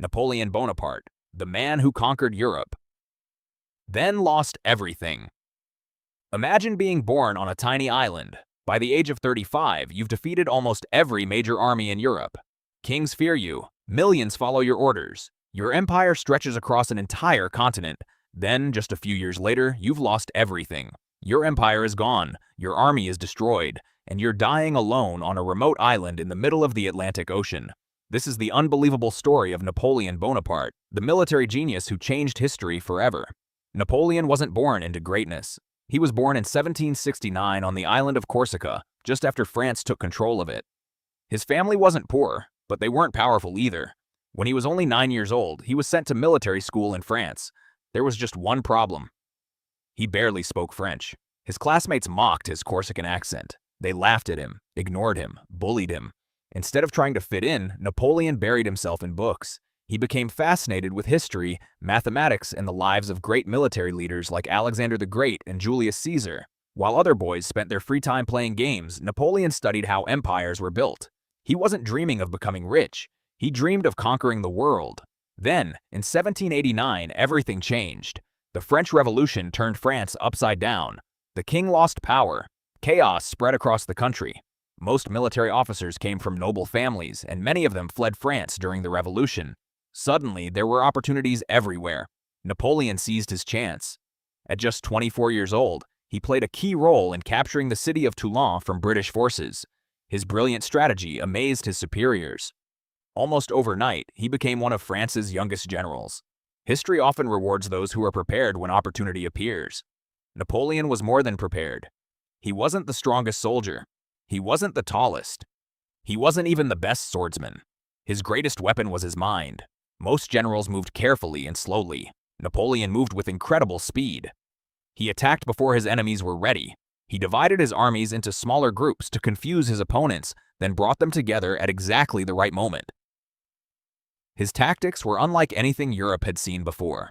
Napoleon Bonaparte, the man who conquered Europe, then lost everything. Imagine being born on a tiny island. By the age of 35, you've defeated almost every major army in Europe. Kings fear you. Millions follow your orders. Your empire stretches across an entire continent. Then, just a few years later, you've lost everything. Your empire is gone, your army is destroyed, and you're dying alone on a remote island in the middle of the Atlantic Ocean. This is the unbelievable story of Napoleon Bonaparte, the military genius who changed history forever. Napoleon wasn't born into greatness. He was born in 1769 on the island of Corsica, just after France took control of it. His family wasn't poor, but they weren't powerful either. When he was only 9 years old, he was sent to military school in France. There was just one problem. He barely spoke French. His classmates mocked his Corsican accent. They laughed at him, ignored him, bullied him. Instead of trying to fit in, Napoleon buried himself in books. He became fascinated with history, mathematics, and the lives of great military leaders like Alexander the Great and Julius Caesar. While other boys spent their free time playing games, Napoleon studied how empires were built. He wasn't dreaming of becoming rich. He dreamed of conquering the world. Then, in 1789, everything changed. The French Revolution turned France upside down. The king lost power. Chaos spread across the country. Most military officers came from noble families, and many of them fled France during the revolution. Suddenly, there were opportunities everywhere. Napoleon seized his chance. At just 24 years old, he played a key role in capturing the city of Toulon from British forces. His brilliant strategy amazed his superiors. Almost overnight, he became one of France's youngest generals. History often rewards those who are prepared when opportunity appears. Napoleon was more than prepared. He wasn't the strongest soldier. He wasn't the tallest. He wasn't even the best swordsman. His greatest weapon was his mind. Most generals moved carefully and slowly. Napoleon moved with incredible speed. He attacked before his enemies were ready. He divided his armies into smaller groups to confuse his opponents, then brought them together at exactly the right moment. His tactics were unlike anything Europe had seen before.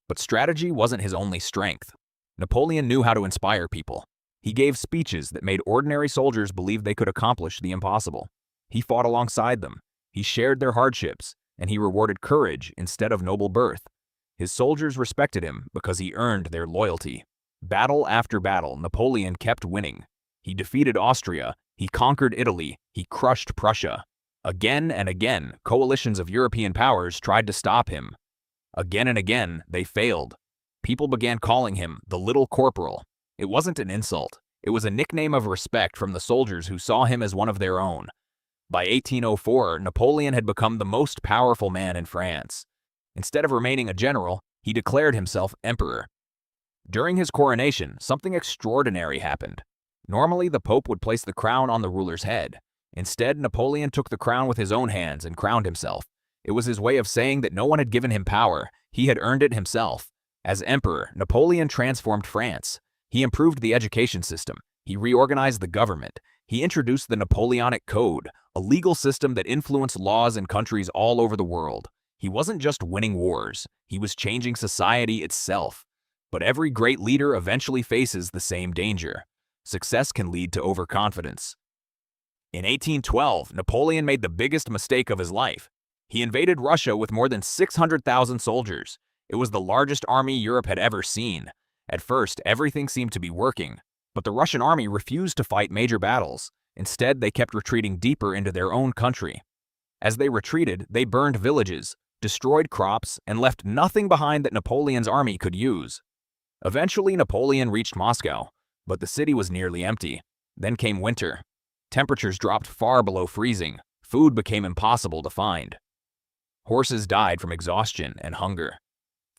But strategy wasn't his only strength. Napoleon knew how to inspire people. He gave speeches that made ordinary soldiers believe they could accomplish the impossible. He fought alongside them. He shared their hardships, and he rewarded courage instead of noble birth. His soldiers respected him because he earned their loyalty. Battle after battle, Napoleon kept winning. He defeated Austria, he conquered Italy, he crushed Prussia. Again and again, coalitions of European powers tried to stop him. Again and again, they failed. People began calling him the Little Corporal. It wasn't an insult. It was a nickname of respect from the soldiers who saw him as one of their own. By 1804, Napoleon had become the most powerful man in France. Instead of remaining a general, he declared himself emperor. During his coronation, something extraordinary happened. Normally, the Pope would place the crown on the ruler's head. Instead, Napoleon took the crown with his own hands and crowned himself. It was his way of saying that no one had given him power. He had earned it himself. As emperor, Napoleon transformed France. He improved the education system. He reorganized the government. He introduced the Napoleonic Code, a legal system that influenced laws in countries all over the world. He wasn't just winning wars. He was changing society itself. But every great leader eventually faces the same danger. Success can lead to overconfidence. In 1812, Napoleon made the biggest mistake of his life. He invaded Russia with more than 600,000 soldiers. It was the largest army Europe had ever seen. At first, everything seemed to be working, but the Russian army refused to fight major battles. Instead, they kept retreating deeper into their own country. As they retreated, they burned villages, destroyed crops, and left nothing behind that Napoleon's army could use. Eventually, Napoleon reached Moscow, but the city was nearly empty. Then came winter. Temperatures dropped far below freezing. Food became impossible to find. Horses died from exhaustion and hunger.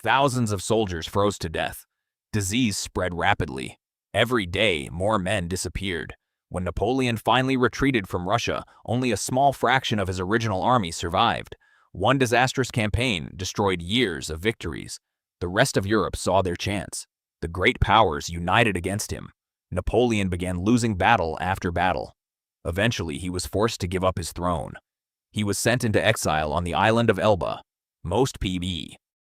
Thousands of soldiers froze to death. Disease spread rapidly. Every day, more men disappeared. When Napoleon finally retreated from Russia, only a small fraction of his original army survived. One disastrous campaign destroyed years of victories. The rest of Europe saw their chance. The great powers united against him. Napoleon began losing battle after battle. Eventually, he was forced to give up his throne. He was sent into exile on the island of Elba. Most PB